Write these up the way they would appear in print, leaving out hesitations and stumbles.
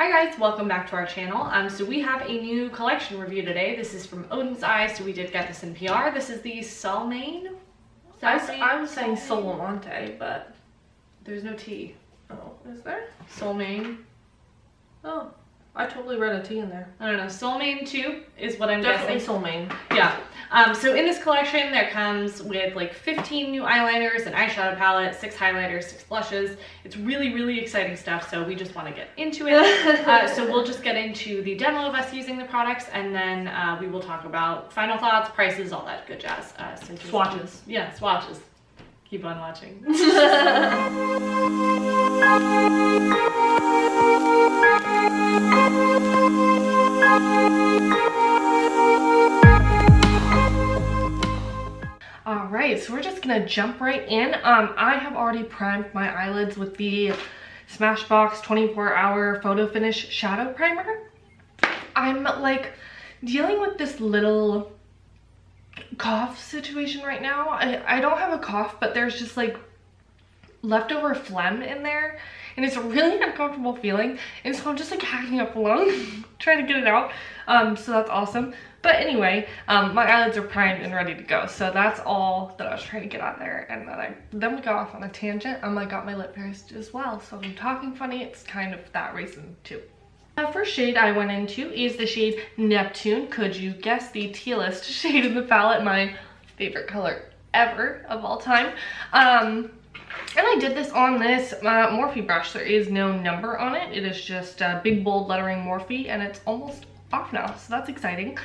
Hi guys, welcome back to our channel. So we have a new collection review today. This is from Odens Eyes, so we did get this in PR. This is the Solmane. I was saying Solmane, but there's no T. Oh, is there? Solmane. Oh, I totally read a T in there. I don't know. Solmane 2 is what I'm Definitely guessing. Solmane. Yeah. So in this collection, there comes with like 15 new eyeliners, an eyeshadow palette, 6 highlighters, 6 blushes. It's really, really exciting stuff, so we just want to get into it. So we'll just get into the demo of us using the products, and then we will talk about final thoughts, prices, all that good jazz. Swatches. Yeah, swatches. Keep on watching. Alright, so we're just gonna jump right in. I have already primed my eyelids with the Smashbox 24-hour Photo Finish Shadow Primer. I'm like dealing with this little cough situation right now. I don't have a cough, but there's just like leftover phlegm in there, and it's a really uncomfortable feeling, and so I'm just like hacking up a lung trying to get it out. So that's awesome. But anyway, my eyelids are primed and ready to go, so that's all that I was trying to get out there. And then we got off on a tangent. I got my lip pierced as well, so if I'm talking funny, it's kind of that reason too. The first shade I went into is the shade Neptune. Could you guess the tealest shade in the palette? My favorite color ever of all time. And I did this on this Morphe brush. There is no number on it. It is just big bold lettering Morphe, and it's almost off now, so that's exciting.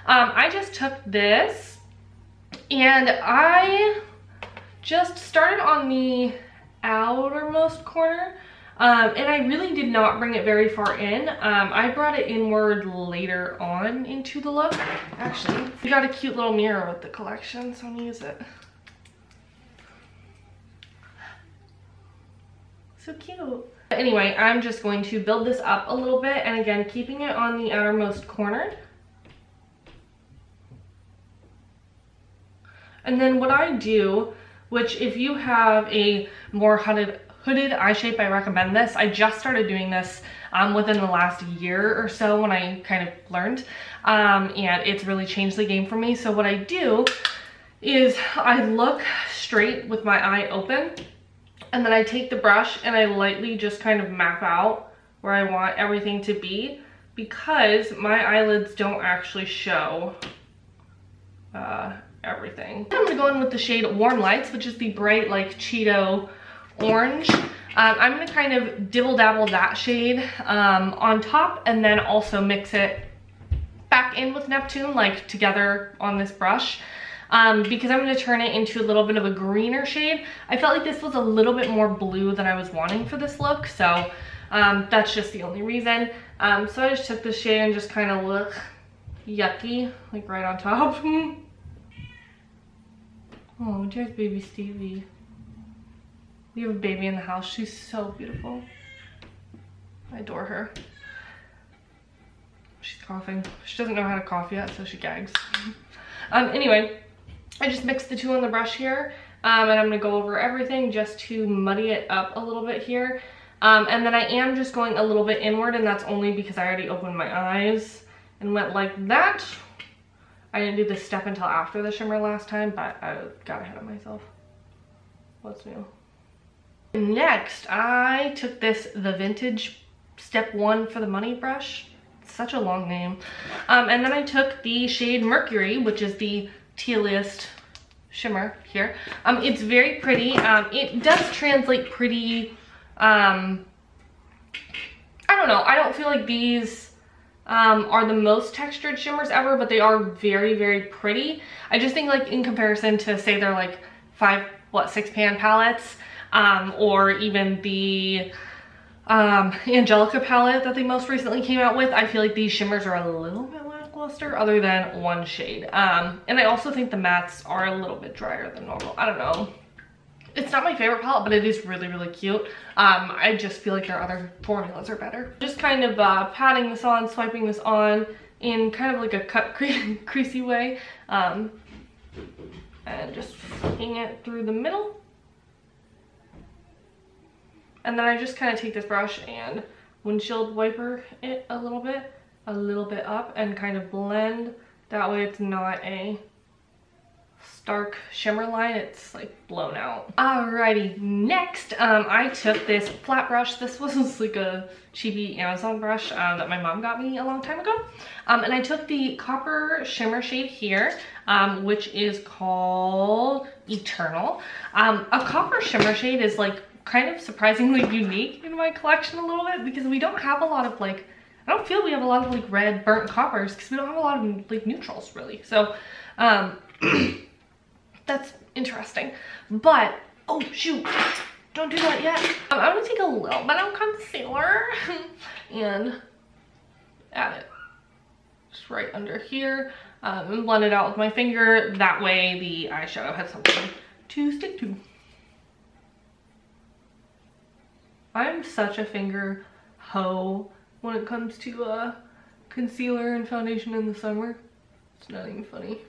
I just took this and I just started on the outermost corner, and I really did not bring it very far in. I brought it inward later on into the look. Actually, we got a cute little mirror with the collection, so I'm gonna use it. So cute. Anyway, I'm just going to build this up a little bit, and again, keeping it on the outermost corner. And then what I do, which if you have a more hooded eye shape, I recommend this. I just started doing this within the last year or so when I kind of learned, and it's really changed the game for me. So what I do is I look straight with my eye open, and then I take the brush and I lightly just kind of map out where I want everything to be, because my eyelids don't actually show everything. I'm gonna go in with the shade Warm Lights, which is the bright like Cheeto orange. I'm gonna kind of dibble dabble that shade on top, and then also mix it back in with Neptune, like together on this brush. Because I'm going to turn it into a little bit of a greener shade. I felt like this was a little bit more blue than I was wanting for this look, so that's just the only reason. So I just took this shade and just kind of look yucky, like right on top. Oh, there's baby Stevie. We have a baby in the house. She's so beautiful. I adore her. She's coughing. She doesn't know how to cough yet, so she gags. Anyway, I just mixed the two on the brush here, and I'm gonna go over everything just to muddy it up a little bit here. And then I am just going a little bit inward, and that's only because I already opened my eyes and went like that. I didn't do this step until after the shimmer last time, but I got ahead of myself. What's new? Next, I took the vintage Step 1 for the Money brush. It's such a long name. And then I took the shade Mercury, which is the tealest shimmer here. It's very pretty. It does translate pretty, I don't know. I don't feel like these are the most textured shimmers ever, but they are very, very pretty. I just think like in comparison to, say, they're like 6 pan palettes, or even the Angelica palette that they most recently came out with, I feel like these shimmers are a little bit lackluster other than one shade. And I also think the mattes are a little bit drier than normal. I don't know. It's not my favorite palette, but it is really, really cute. I just feel like their other formulas are better. Just kind of patting this on, swiping this on in kind of like a cut creasy way. And just flicking it through the middle. And then I just kind of take this brush and windshield wiper it a little bit up and kind of blend. That way it's not a stark shimmer line, it's like blown out. Alrighty, next I took this flat brush. This was like a cheapy Amazon brush that my mom got me a long time ago. And I took the copper shimmer shade here, which is called Eternal. A copper shimmer shade is like kind of surprisingly unique in my collection a little bit because we don't have a lot of like, I don't feel we have a lot of like red burnt coppers because we don't have a lot of like neutrals really. So that's interesting. But, oh shoot, don't do that yet. I'm gonna take a little bit of concealer and add it just right under here and blend it out with my finger. That way the eyeshadow has something to stick to. I'm such a finger hoe when it comes to concealer and foundation in the summer. It's not even funny.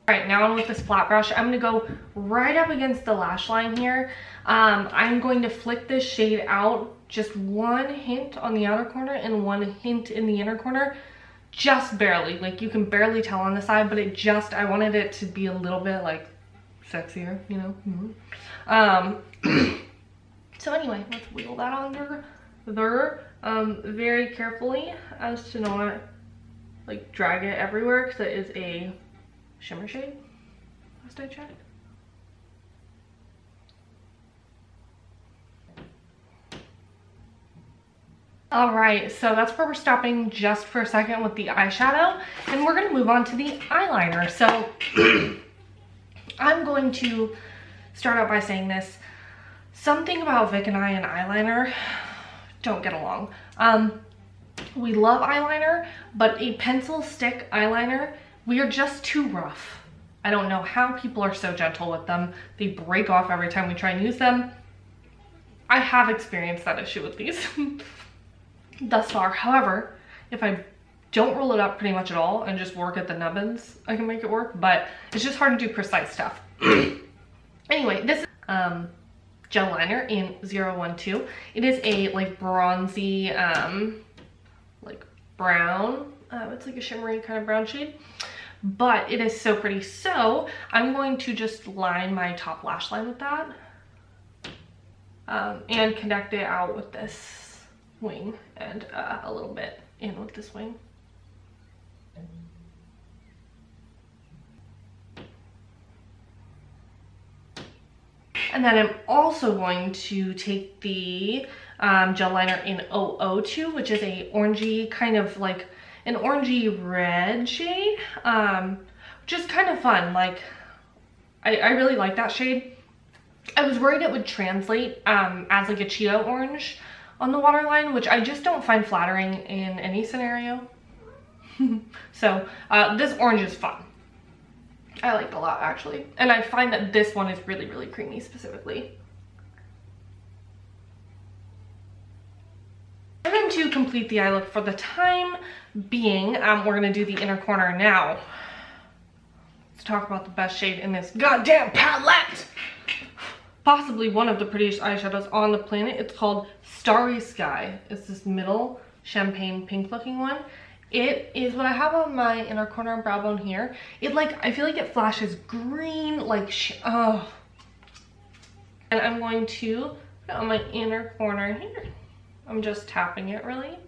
All right, now with this flat brush, I'm gonna go right up against the lash line here. I'm going to flick this shade out, just one hint on the outer corner and one hint in the inner corner, just barely. Like you can barely tell on the side, but it just, I wanted it to be a little bit like sexier, you know? So anyway, let's wiggle that under there very carefully as to not like drag it everywhere because it is a shimmer shade, last I checked. All right, so that's where we're stopping just for a second with the eyeshadow, and we're gonna move on to the eyeliner. So I'm going to start out by saying this. Something about Vic and I and eyeliner don't get along. We love eyeliner, but a pencil stick eyeliner, we are just too rough. I don't know how people are so gentle with them. They break off every time we try and use them. I have experienced that issue with these thus far. However, if I don't roll it up pretty much at all and just work at the nubbins, I can make it work, but it's just hard to do precise stuff. Anyway, this gel liner in 012. It is a like bronzy, like brown. It's like a shimmery kind of brown shade, but it is so pretty. So I'm going to just line my top lash line with that and connect it out with this wing and a little bit in with this wing. And then I'm also going to take the gel liner in 002, which is a orangey kind of like an orangey red shade, which is kind of fun. Like I really like that shade. I was worried it would translate as like a Cheeto orange on the waterline, which I just don't find flattering in any scenario. So this orange is fun. I like it a lot actually. And I find that this one is really, really creamy specifically. And then to complete the eye look for the time being, we're gonna do the inner corner now. Let's talk about the best shade in this goddamn palette. Possibly one of the prettiest eyeshadows on the planet. It's called Starry Sky. It's this middle champagne pink looking one. It is what I have on my inner corner and brow bone here. It like, I feel like it flashes green, like, oh. And I'm going to put it on my inner corner here. I'm just tapping it really.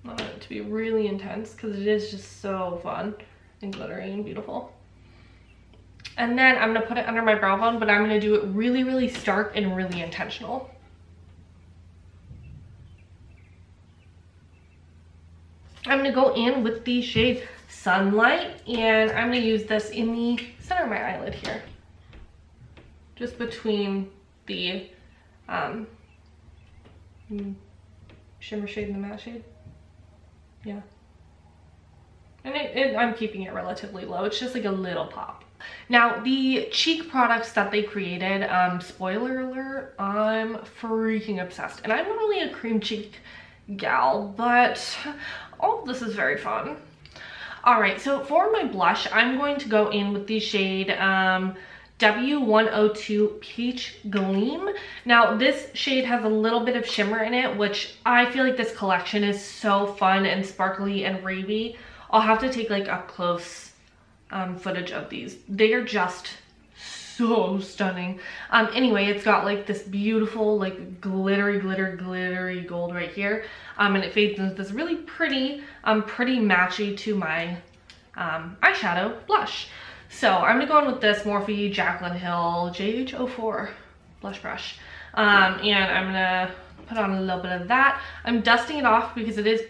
I want it to be really intense because it is just so fun and glittery and beautiful. And then I'm gonna put it under my brow bone, but I'm gonna do it really, really stark and really intentional. I'm gonna go in with the shade Sunlight, and I'm gonna use this in the center of my eyelid here. Just between the shimmer shade and the matte shade. Yeah. And I'm keeping it relatively low. It's just like a little pop. Now, the cheek products that they created, spoiler alert, I'm freaking obsessed. And I'm not really a cream cheek gal, but all of this is very fun. All right, so for my blush, I'm going to go in with the shade W102 Peach Gleam. Now this shade has a little bit of shimmer in it, which I feel like this collection is so fun and sparkly and ravey. I'll have to take like up close footage of these. They are just so stunning. Anyway, it's got like this beautiful like glittery gold right here, and it fades into this really pretty matchy to my eyeshadow blush. So I'm gonna go in with this Morphe Jaclyn Hill JH04 blush brush, and I'm gonna put on a little bit of that. I'm dusting it off because it is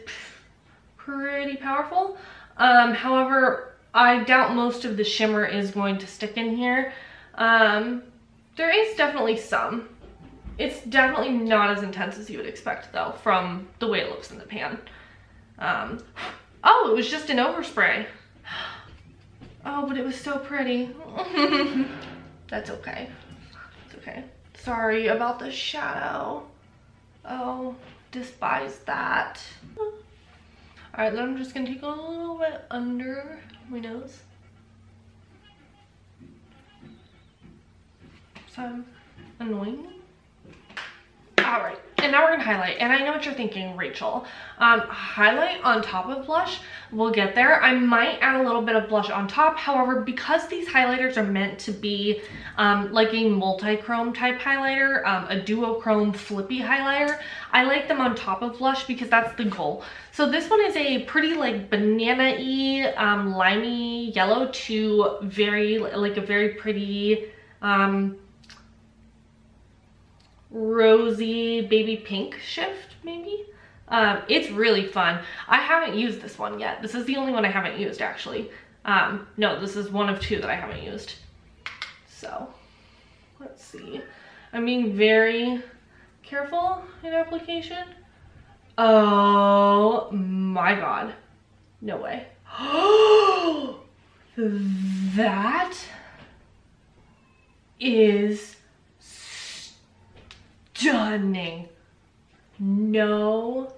pretty powerful. However, I doubt most of the shimmer is going to stick in here. There is definitely some. It's definitely not as intense as you would expect though from the way it looks in the pan. Oh, it was just an overspray. Oh, but it was so pretty. That's okay. It's okay. Sorry about the shadow. Oh, despise that. All right, then I'm just gonna take a little bit under my nose. So annoying me. All right, and now we're gonna highlight. And I know what you're thinking, Rachel. Highlight on top of blush, we'll get there. I might add a little bit of blush on top. However, because these highlighters are meant to be like a multi-chrome type highlighter, a duochrome flippy highlighter, I like them on top of blush because that's the goal. So this one is a pretty like banana-y, limey yellow to very, like a very pretty, rosy baby pink shift maybe. It's really fun. I haven't used this one yet. This is the only one I haven't used actually. No, this is one of two that I haven't used. So let's see. I'm being very careful in application. Oh my god. No way. That is stunning. No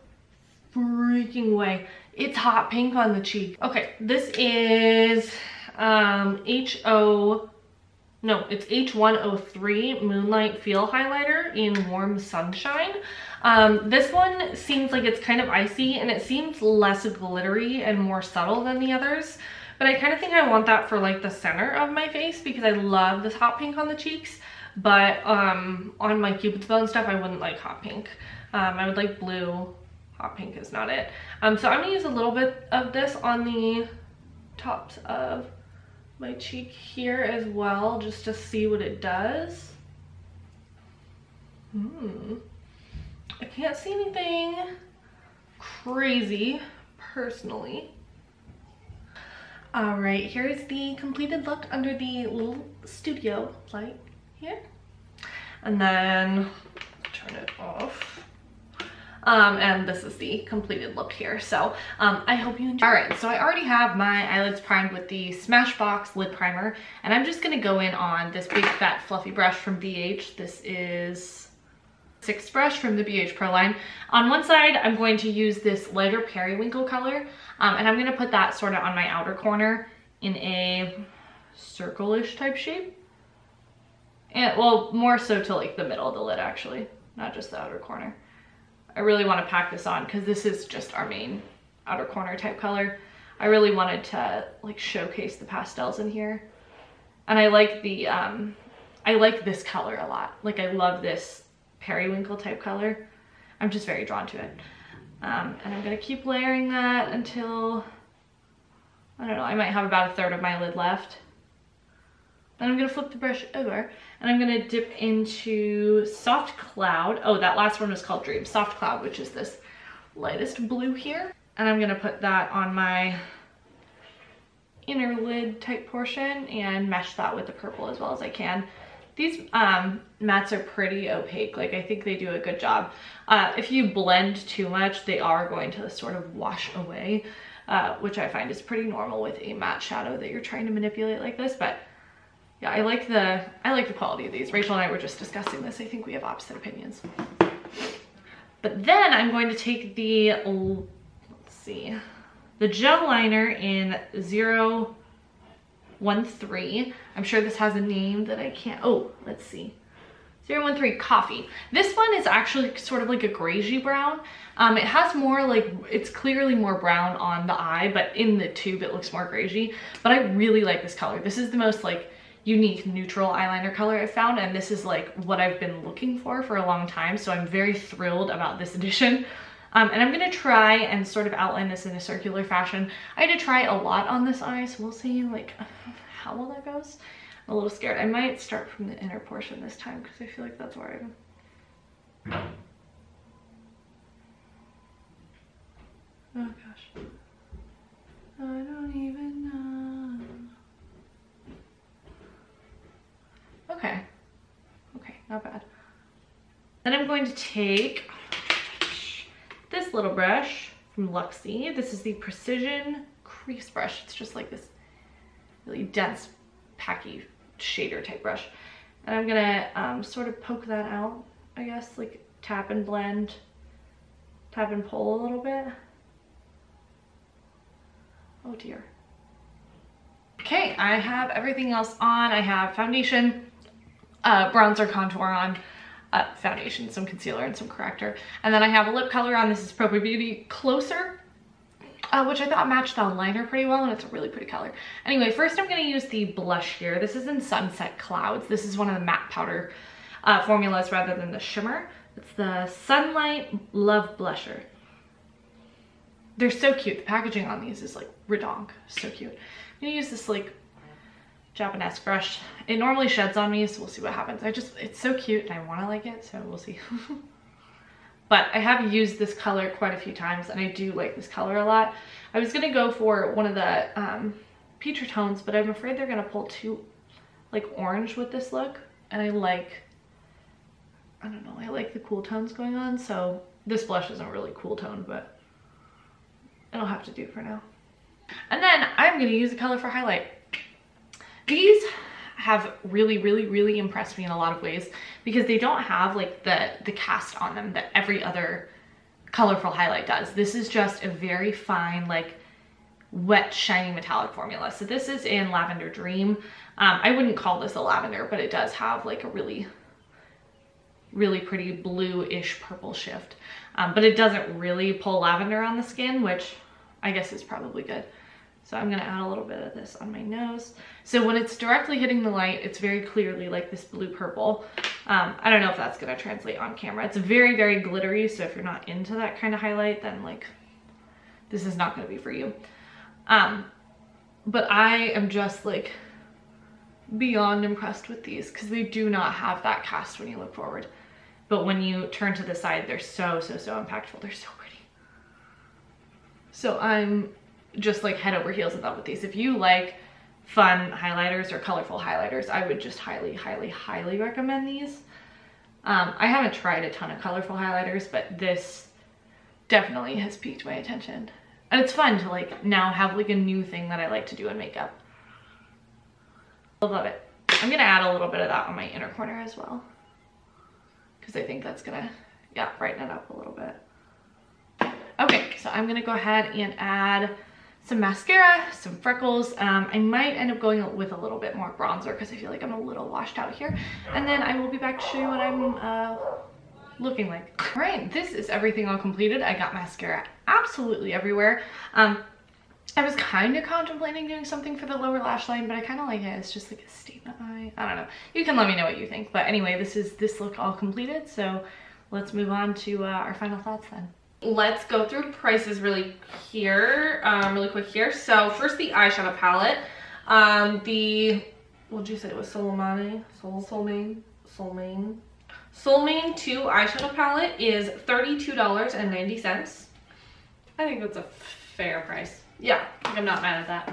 freaking way. It's hot pink on the cheek. Okay, this is it's H103 Moonlight Feel Highlighter in Warm Sunshine. This one seems like it's kind of icy and it seems less glittery and more subtle than the others. But I kind of think I want that for like the center of my face because I love this hot pink on the cheeks. But on my Cupid's bow and stuff, I wouldn't like hot pink. I would like blue. Hot pink is not it. So I'm gonna use a little bit of this on the tops of my cheek here as well, just to see what it does. I can't see anything crazy personally. All right, here's the completed look under the little studio light here. And then turn it off. And this is the completed look here. So I hope you enjoy. All right, so I already have my eyelids primed with the Smashbox lid primer, and I'm just gonna go in on this big fat fluffy brush from BH. This is 6th brush from the BH Pro line. On one side, I'm going to use this lighter periwinkle color, and I'm gonna put that sort of on my outer corner in a circle-ish type shape. And well, more so to like the middle of the lid actually, not just the outer corner. I really want to pack this on because this is just our main outer corner type color. I really wanted to like showcase the pastels in here. And I like the, I like this color a lot. Like I love this periwinkle type color. I'm just very drawn to it. And I'm gonna keep layering that until, I don't know, I might have about 1/3 of my lid left. Then I'm gonna flip the brush over and I'm gonna dip into Soft Cloud. Oh, that last one was called Dream. Soft Cloud, which is this lightest blue here. And I'm gonna put that on my inner lid type portion and mesh that with the purple as well as I can. These mattes are pretty opaque. Like I think they do a good job. If you blend too much, they are going to sort of wash away, which I find is pretty normal with a matte shadow that you're trying to manipulate like this. But yeah, I like the quality of these. Rachel and I were just discussing this. I think we have opposite opinions. But then I'm going to take the, let's see, the gel liner in 013. I'm sure this has a name that I can't, oh, let's see. 013 Coffee. This one is actually sort of like a greyish brown. It has more like, it's clearly more brown on the eye, but in the tube it looks more greyish. But I really like this color. This is the most like unique neutral eyeliner color I've found, and this is like what I've been looking for a long time. So I'm very thrilled about this edition. And I'm gonna try and sort of outline this in a circular fashion. I had to try a lot on this eye, so we'll see like how well that goes. I'm a little scared. I might start from the inner portion this time because I feel like that's where I'm. Oh gosh. I don't even know. Okay. Okay, not bad. Then I'm going to take this little brush from Luxie. This is the Precision Crease Brush. It's just like this really dense, packy shader type brush. And I'm gonna sort of poke that out, I guess, like tap and blend, tap and pull a little bit. Oh dear. Okay, I have everything else on. I have foundation, bronzer, contour on, foundation, some concealer, and some corrector. And then I have a lip color on. This is Proper Beauty Closer, which I thought matched the liner pretty well, and it's a really pretty color. Anyway, first I'm going to use the blush here. This is in Sunset Clouds. This is one of the matte powder formulas rather than the shimmer. It's the Sunlight Love Blusher. They're so cute. The packaging on these is like redonk. So cute. I'm going to use this like Japanese brush. It normally sheds on me, so we'll see what happens. It's so cute and I want to like it, so we'll see. But I have used this color quite a few times and I do like this color a lot. I was gonna go for one of the peach tones, but I'm afraid they're gonna pull too like orange with this look. And I like the cool tones going on, so this blush isn't really cool tone, but it'll have to do for now. And then I'm gonna use a color for highlight. These have really impressed me in a lot of ways because they don't have like the cast on them that every other colorful highlight does. This is just a very fine, like wet, shiny metallic formula. So this is in Lavender Dream. I wouldn't call this a lavender, but it does have like a really pretty blue-ish purple shift. But it doesn't really pull lavender on the skin, which I guess is probably good. So I'm gonna add a little bit of this on my nose. So when it's directly hitting the light, it's very clearly like this blue purple. I don't know if that's gonna translate on camera. It's very glittery, so if you're not into that kind of highlight, then like, this is not gonna be for you. But I am just like beyond impressed with these because they do not have that cast when you look forward. But when you turn to the side, they're so impactful. They're so pretty. So I'm just like head over heels in love with these. If you like fun highlighters or colorful highlighters, I would just highly recommend these. I haven't tried a ton of colorful highlighters, but this definitely has piqued my attention. And it's fun to like now have like a new thing that I like to do in makeup. I love it. I'm gonna add a little bit of that on my inner corner as well, because I think that's gonna, yeah, brighten it up a little bit. Okay, so I'm gonna go ahead and add some mascara, some freckles. I might end up going with a little bit more bronzer because I feel like I'm a little washed out here. And then I will be back to show you what I'm looking like. All right, this is everything all completed. I got mascara absolutely everywhere. I was kind of contemplating doing something for the lower lash line, but I kind of like it. It's just like a statement eye. I don't know. You can let me know what you think. But anyway, this is this look all completed. So let's move on to our final thoughts then. Let's go through prices really quick here. So first, the eyeshadow palette. What did you say it was? Solmane 2 eyeshadow palette is $32.90. I think that's a fair price. Yeah, I'm not mad at that.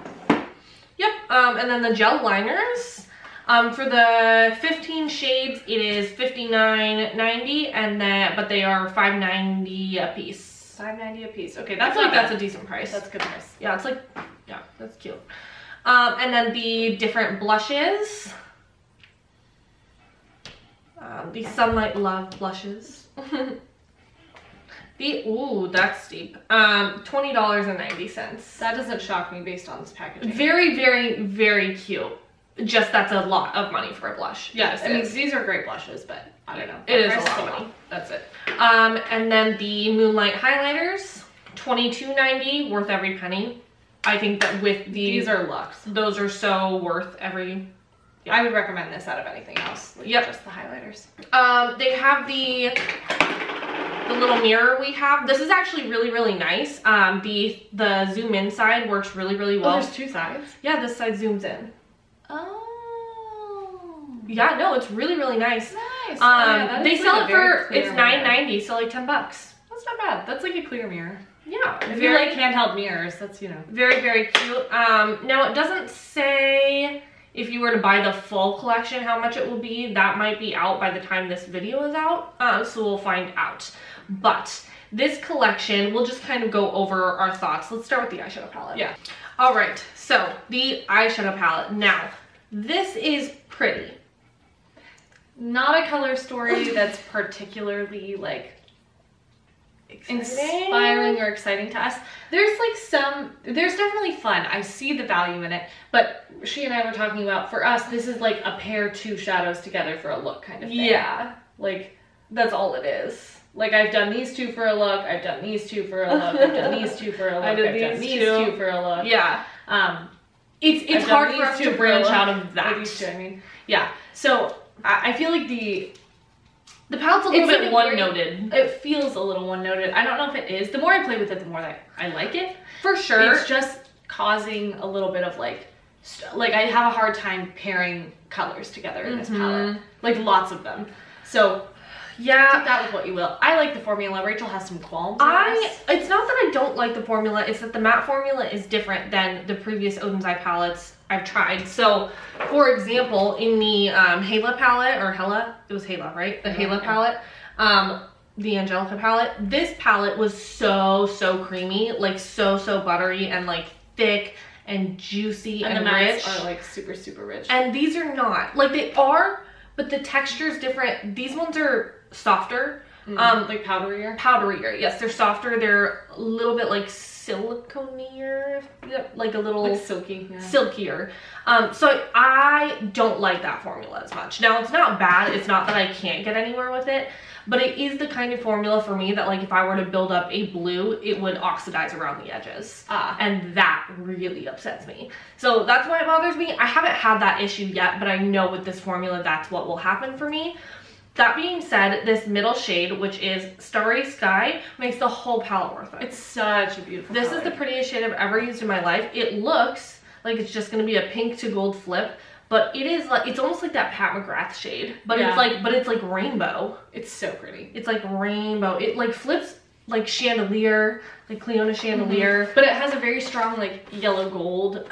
Yep. And then the gel liners. For the 15 shades, it is $59.90, and but they are $5.90 a piece. $5.90 a piece. Okay, that's like that's a decent price. That's a good price. Yeah, it's like, yeah, that's cute. And then the different blushes. The Sunlight Love blushes. Ooh, that's steep. $20.90. That doesn't shock me based on this packaging. Very, very, very cute. Just that's a lot of money for a blush. Yes, I mean, these are great blushes, but I don't know. It is a lot of money. That's it. And then the Moonlight highlighters, $22.90, worth every penny. I think that with these are luxe. Those are so worth every. Yeah. I would recommend this out of anything else. Like just the highlighters. They have the little mirror we have. This is actually really, really nice. The zoom in side works really, really well. Oh, there's two sides? Yeah, this side zooms in. Oh. Yeah, no, it's really, really nice. Nice. They sell it for, it's $9.90, so like $10. That's not bad. That's like a clear mirror. Yeah. If you like handheld mirrors, that's, you know. Very, very cute. Now it doesn't say if you were to buy the full collection how much it will be. That might be out by the time this video is out, so we'll find out. But this collection, we'll just kind of go over our thoughts. Let's start with the eyeshadow palette. Yeah. All right, so the eyeshadow palette. Now, this is pretty. Not a color story that's particularly like inspiring or exciting to us. There's like there's definitely fun. I see the value in it, but she and I were talking about, for us, this is like a pair two shadows together for a look kind of thing. Yeah. Like, that's all it is. Like, I've done these two for a look, I've done these two for a look, I've done these two for a look, I've done these two for a look. Yeah. It's hard for us to branch out of that. These two, I mean. Yeah. So, I feel like the palette's a little bit one-noted. It feels a little one-noted. I don't know if it is. The more I play with it, the more that I like it. For sure. It's just causing a little bit of like I have a hard time pairing colors together in this palette. Like, lots of them. So, yeah, take that with what you will. I like the formula. Rachel has some qualms. It's not that I don't like the formula, it's that the matte formula is different than the previous Odens eye palettes I've tried. So, for example, in the Hela palette, or Hela, it was Hela, right? The Hela palette, the Angelica palette, this palette was so creamy, like so buttery and like thick and juicy and the rich. mattes are like super rich. And these are not. Like, they are, but the texture is different. These ones are softer. Like powderier? Powderier, yes. They're softer. They're a little bit like silicone-ier, like a little like silky, silkier. So I don't like that formula as much. Now, it's not bad. It's not that I can't get anywhere with it, but it is the kind of formula for me that, like, if I were to build up a blue, it would oxidize around the edges. And that really upsets me. So that's why it bothers me. I haven't had that issue yet, but I know with this formula, that's what will happen for me. That being said, this middle shade, which is Starry Sky, makes the whole palette worth it. It's such a beautiful This color. is the prettiest shade I've ever used in my life. It looks like it's just gonna be a pink to gold flip, but it is like, it's almost like that Pat McGrath shade, but it's like rainbow. It's so pretty. It's like rainbow. It like flips like chandelier, like Cleona chandelier. But it has a very strong like yellow gold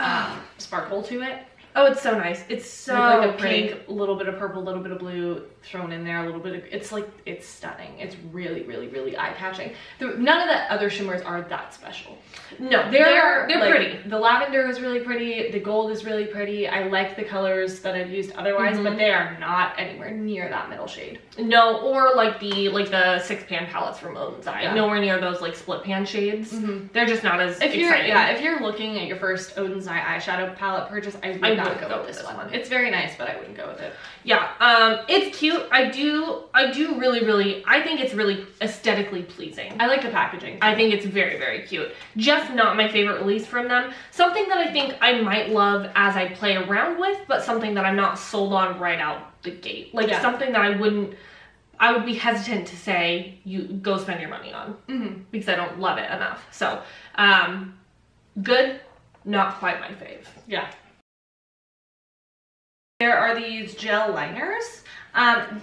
sparkle to it. Oh, it's so nice. It's so like a pretty. pink, a little bit of purple, a little bit of blue thrown in there, a little bit of, it's like, it's stunning. It's really eye-catching. None of the other shimmers are that special. No, they're like, pretty. The lavender is really pretty. The gold is really pretty. I like the colors that I've used otherwise, but they are not anywhere near that middle shade. No, or like the 6-pan palettes from Odens Eye. Nowhere near those like split pan shades. They're just not as exciting. If you're looking at your first Odens Eye eyeshadow palette purchase, I would not go with this one. It's very nice, but I wouldn't go with it. Yeah, it's cute. I do really, I think it's really aesthetically pleasing. I like the packaging. I think it's very cute. Just not my favorite release from them. Something that I think I might love as I play around with, but something that I'm not sold on right out the gate. Like something that I would be hesitant to say you go spend your money on because I don't love it enough. So, good, not quite my fave. Yeah. There are these gel liners.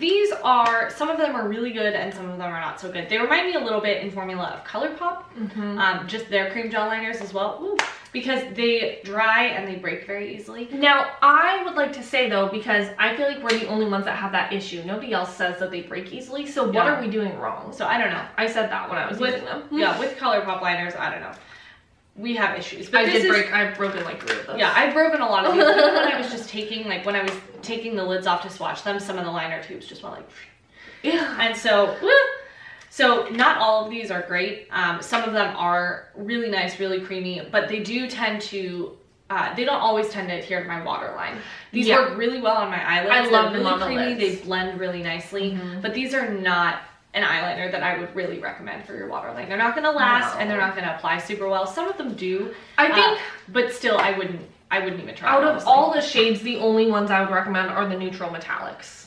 These are, some of them are really good and some of them are not so good. They remind me a little bit in formula of ColourPop. Just their cream gel liners as well. Because they dry and they break very easily. Now, I would like to say though, because I feel like we're the only ones that have that issue. Nobody else says that they break easily, so what are we doing wrong? So I don't know. I said that when I was using them. Yeah, with ColourPop liners, I don't know. We have issues. But I've broken like 3 of those. Yeah, I've broken a lot of these. Even when I was just taking, like when I was taking the lids off to swatch them, some of the liner tubes just went like, and so, So not all of these are great. Some of them are really nice, really creamy, but they do tend to, they don't always tend to adhere to my waterline. These work really well on my eyelids. I love them really on the creamy. lids. They blend really nicely, but these are not an eyeliner that I would really recommend for your waterline. They're not going to last, and they're not going to apply super well. Some of them do, I think, but still, I wouldn't even try. Out of all the shades, the only ones I would recommend are the neutral metallics.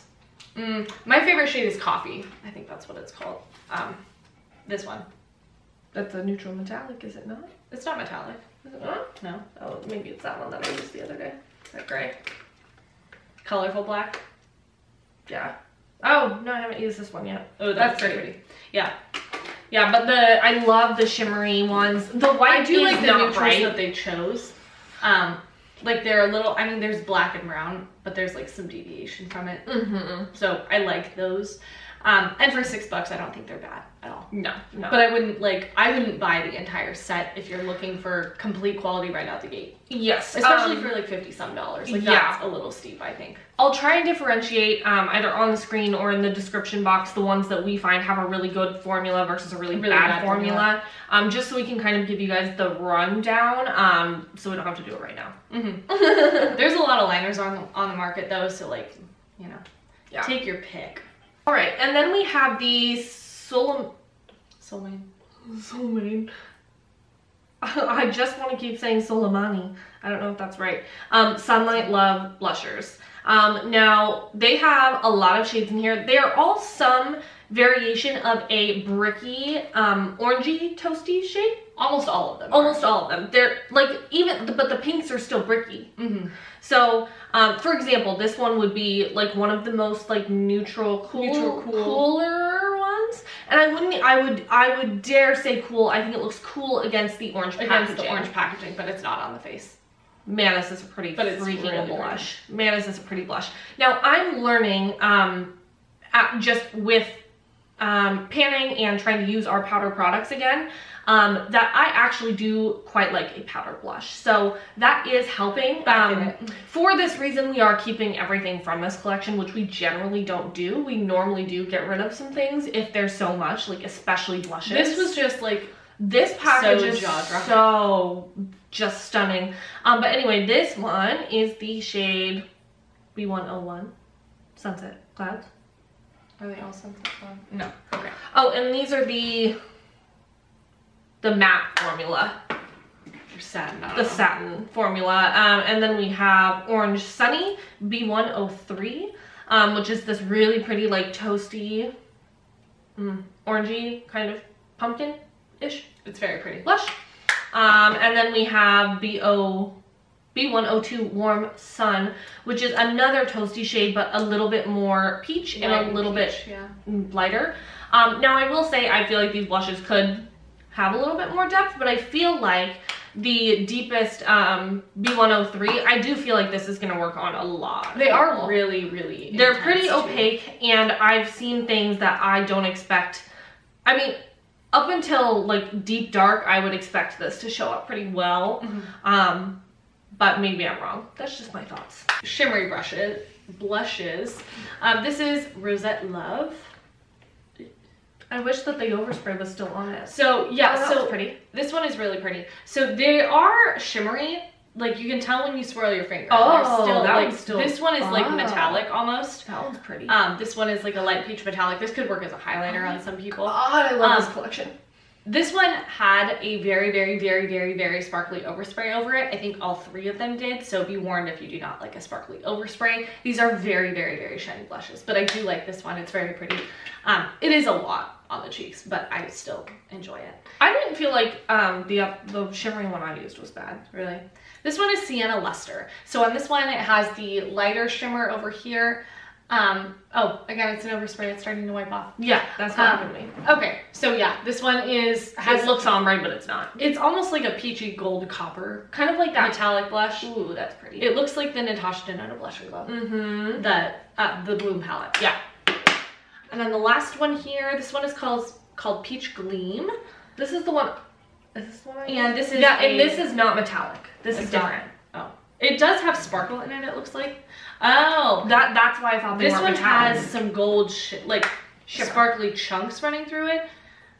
My favorite shade is coffee. I think that's what it's called. This one. That's a neutral metallic, is it not? It's not metallic. Is it not? No. Oh, maybe it's that one that I used the other day. Is that gray? Colorful black. Yeah. Oh, no, I haven't used this one yet. Oh, that's very pretty. Yeah. Yeah, but I love the shimmery ones. The white I do like the neutrals bright. that they chose. Like they're a little, I mean, there's black and brown, but there's like some deviation from it. So I like those. And for $6, I don't think they're bad at all. No. But I wouldn't buy the entire set if you're looking for complete quality right out the gate. Yes. Especially for like $50 some. Like that's a little steep, I think. I'll try and differentiate either on the screen or in the description box the ones that we find have a really good formula versus a really bad formula. Just so we can kind of give you guys the rundown, so we don't have to do it right now. There's a lot of liners on the market though, so like, you know, take your pick. All right, and then we have the Solmane. I just want to keep saying Solmane. I don't know if that's right. Sunlight Love blushers. Now they have a lot of shades in here. They are all some variation of a bricky, orangey, toasty shade. Almost all of them. Almost all of them. They're like but the pinks are still bricky. So, for example, this one would be like one of the most like cooler ones. And I would dare say cool. I think it looks cool against the orange packaging. But it's not on the face. Man, this is a pretty freaking really blush. Man, this is a pretty blush. Now, I'm learning just with panning and trying to use our powder products again, that I actually do quite like a powder blush. So that is helping. For this reason, we are keeping everything from this collection, which we generally don't do. We normally do get rid of some things if there's so much, like especially blushes. This was just like, this package is so just stunning. But anyway, this one is the shade B101, Sunset Clouds. Are they all Sunset Clouds? No. Okay. Oh, and these are the matte formula. The satin formula. And then we have Orange Sunny B103, which is this really pretty like toasty, orangey kind of pumpkin-ish. It's very pretty. Blush. And then we have B102 Warm Sun, which is another toasty shade, but a little bit more peach and a little bit lighter. Now I will say I feel like these blushes could have a little bit more depth, but I feel like the deepest B103, I do feel like this is going to work on a lot. They are really They're pretty opaque, and I've seen things that I don't expect. I mean, up until like deep dark, I would expect this to show up pretty well. But maybe I'm wrong. That's just my thoughts. Shimmery blushes. This is Rosette Love. I wish that the overspray was still on it. So yeah, so pretty. This one is really pretty. So they are shimmery. Like you can tell when you swirl your finger. This one is like metallic almost. That one's pretty. This one is like a light peach metallic. This could work as a highlighter on some people. God, I love this collection. This one had a very sparkly overspray over it. I think all three of them did, so be warned if you do not like a sparkly overspray. These are very shiny blushes, but I do like this one. It's very pretty. It is a lot on the cheeks, but I still enjoy it. I didn't feel like the shimmery one I used was bad. Really? This one is Sienna Luster. So on this one, it has the lighter shimmer over here. Oh, again, it's an overspray. It's starting to wipe off. Yeah, that's what happened to me. Okay, so yeah, this one it looks ombre, but it's not. It's almost like a peachy gold copper, kind of like that metallic blush. Ooh, that's pretty. It looks like the Natasha Denona blush we love. The Bloom palette. Yeah. And then the last one here, this one is called Peach Gleam. This is the one. Is this the one? And this is and this is not metallic. This is different. Oh, it does have sparkle in it. It looks like. Oh, that's why I thought they this weren't one metallic. has some gold sparkly chunks running through it.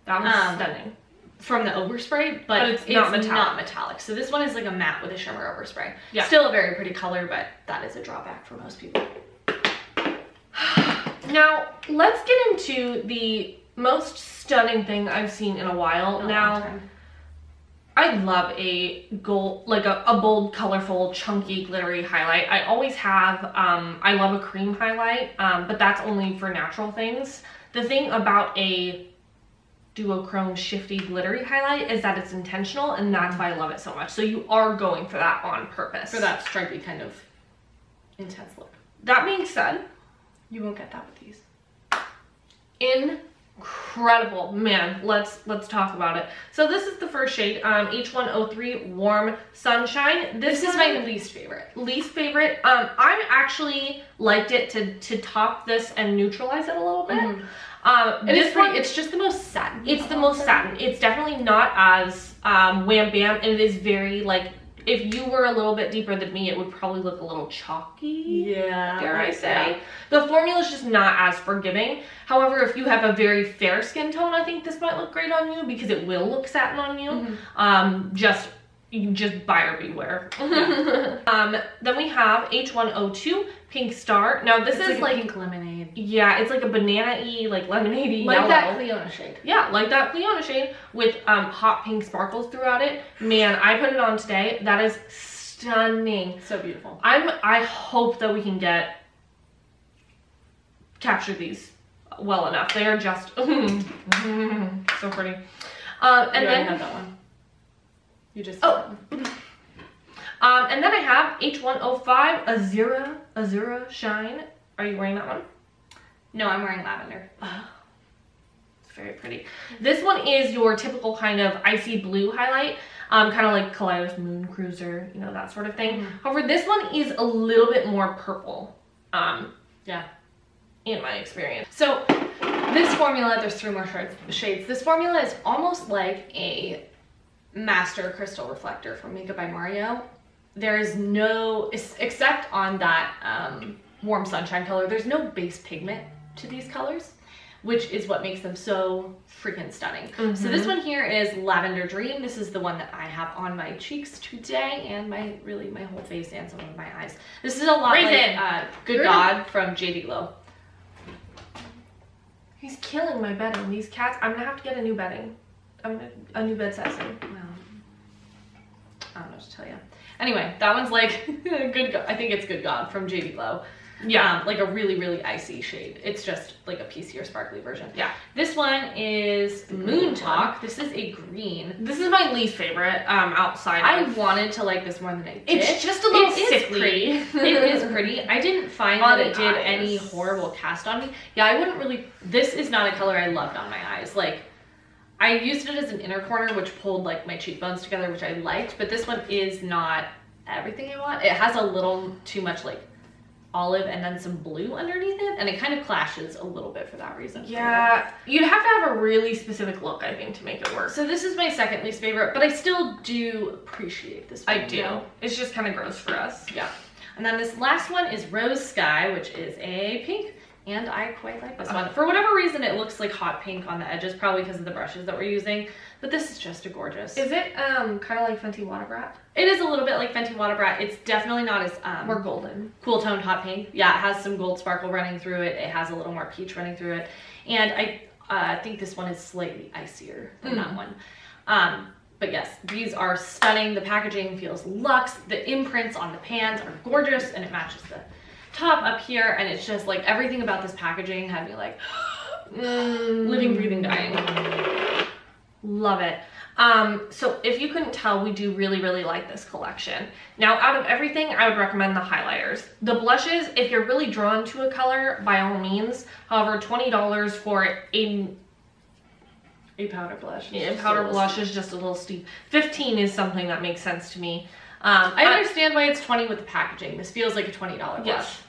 That was stunning. From the overspray, but it's not metallic. So this one is like a matte with a shimmer overspray. Yeah. Still a very pretty color, but that is a drawback for most people. Now, let's get into the most stunning thing I've seen in a while. I love a gold, like a bold, colorful, chunky, glittery highlight. I always have. I love a cream highlight, but that's only for natural things. The thing about a duochrome shifty glittery highlight is that it's intentional, and that's why I love it so much. So you are going for that on purpose. For that stripy kind of intense look. That being said, you won't get that with these. Incredible, man. Let's talk about it. So this is the first shade, H103 Warm Sunshine. This is my least favorite. I actually liked it to top this and neutralize it a little bit. It's just the most satin. It's the most satin. It's definitely not as wham bam, and it is very like, if you were a little bit deeper than me, it would probably look a little chalky. Yeah. Dare I say. The formula is just not as forgiving. However, if you have a very fair skin tone, I think this might look great on you because it will look satin on you. Just buyer beware. Yeah. Then we have H102 Pink Star. Now this is like pink lemonade. Yeah, it's like a banana-y, like lemonade-y like yellow. That Cleona shade. Yeah, like that Cleona shade with hot pink sparkles throughout it. Man, I put it on today. That is stunning. So beautiful. I hope that we can capture these well enough. They are just so pretty. And then I had that one. You just and then I have H105 Azura Shine. Are you wearing that one? No, I'm wearing lavender. Oh, it's very pretty. This one is your typical kind of icy blue highlight, kind of like Kaleidos Moon Cruiser, you know, that sort of thing. However, this one is a little bit more purple. Yeah, in my experience. So this formula, there's 3 more shades. This formula is almost like a master crystal reflector from Makeup by Mario. There is no, except on that Warm Sunshine color, there's no base pigment to these colors, which is what makes them so freaking stunning. So this one here is Lavender Dream. This is the one that I have on my cheeks today, and my whole face and some of my eyes. This is a lot like Good God from JD Glow. He's killing my bedding. These cats, I'm gonna have to get a new bedding. A new bed set soon. Well, I don't know what to tell you. Anyway, that one's like I think it's Good God from JD Glow. Yeah, like a really icy shade. It's just like a piecier sparkly version. Yeah. This one is Moon Talk. This is a green. This is my least favorite outside. I wanted to like this more than I did. It's just a little sickly. Pretty. It is pretty. I didn't find that it did any horrible cast on me. Yeah, I wouldn't really, this is not a color I loved on my eyes. Like, I used it as an inner corner, which pulled like my cheekbones together, which I liked, but this one is not everything I want. It has a little too much like olive and then some blue underneath it, and it kind of clashes a little bit for that reason. Yeah, you'd have to have a really specific look, I think, to make it work. So this is my second least favorite, but I still do appreciate this one. I do. It's just kind of gross for us. Yeah. And then this last one is Rose Sky, which is a pink, and I quite like this one. For whatever reason, it looks like hot pink on the edges, probably because of the brushes that we're using, but this is just a gorgeous. Is it kind of like Fenty Water Brat? It is a little bit like Fenty Water Brat. It's definitely not as more golden. Cool toned hot pink. Yeah, it has some gold sparkle running through it. It has a little more peach running through it. And I think this one is slightly icier than that one. But yes, these are stunning. The packaging feels luxe. The imprints on the pans are gorgeous, and it matches the top up here, and it's just like everything about this packaging had me like living, breathing, dying. Love it. So if you couldn't tell, we do really like this collection. Now, out of everything, I would recommend the highlighters. The blushes, if you're really drawn to a color, by all means. However, $20 for a powder blush. Yeah, powder blush is just a little steep. $15 is something that makes sense to me. I understand why it's $20 with the packaging. This feels like a $20 blush. Yes.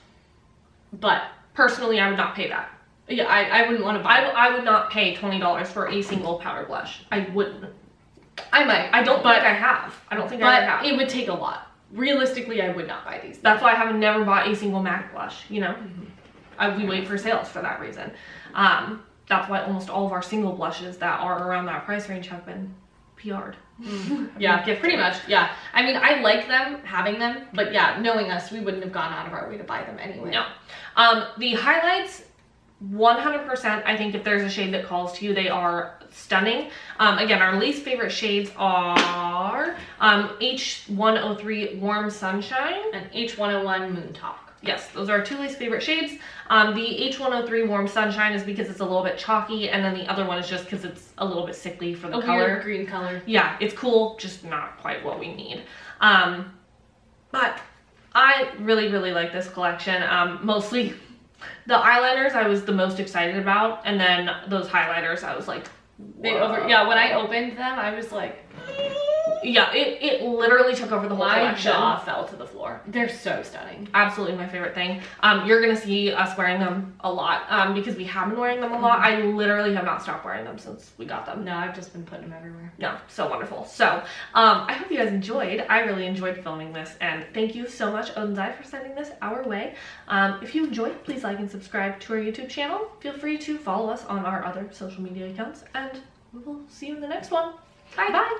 But personally, I would not pay that. Yeah, I wouldn't want to buy it. I would not pay $20 for a single powder blush. I wouldn't. I might. I don't think I have. I don't think I ever have. It would take a lot. Realistically, I would not buy these. That's why I have never bought a single MAC blush, you know? We wait for sales for that reason. that's why almost all of our single blushes that are around that price range have been PR'd. Yeah, pretty much. Yeah. I mean, I like them, having them, but yeah, knowing us, we wouldn't have gone out of our way to buy them anyway. No. The highlights, 100%, I think if there's a shade that calls to you, they are stunning. Again, our least favorite shades are H103 Warm Sunshine and H101 Moon Talk. Yes, those are our two least favorite shades. The H103 Warm Sunshine is because it's a little bit chalky, and then the other one is just because it's a little bit sickly for the color. Weird green color. Yeah, it's cool, just not quite what we need. But I really, really like this collection. Mostly the eyeliners I was the most excited about, and then those highlighters I was like, yeah, when I opened them, I was like, yeah, it literally took over the whole collection. My jaw fell to the floor. They're so stunning. Absolutely my favorite thing. You're gonna see us wearing them a lot because we have been wearing them a lot. I literally have not stopped wearing them since we got them. No, I've just been putting them everywhere. No, so wonderful. So I hope you guys enjoyed. I really enjoyed filming this, and thank you so much, Odens for sending this our way. If you enjoyed, please like and subscribe to our YouTube channel. Feel free to follow us on our other social media accounts, and we will see you in the next one. Bye. Bye.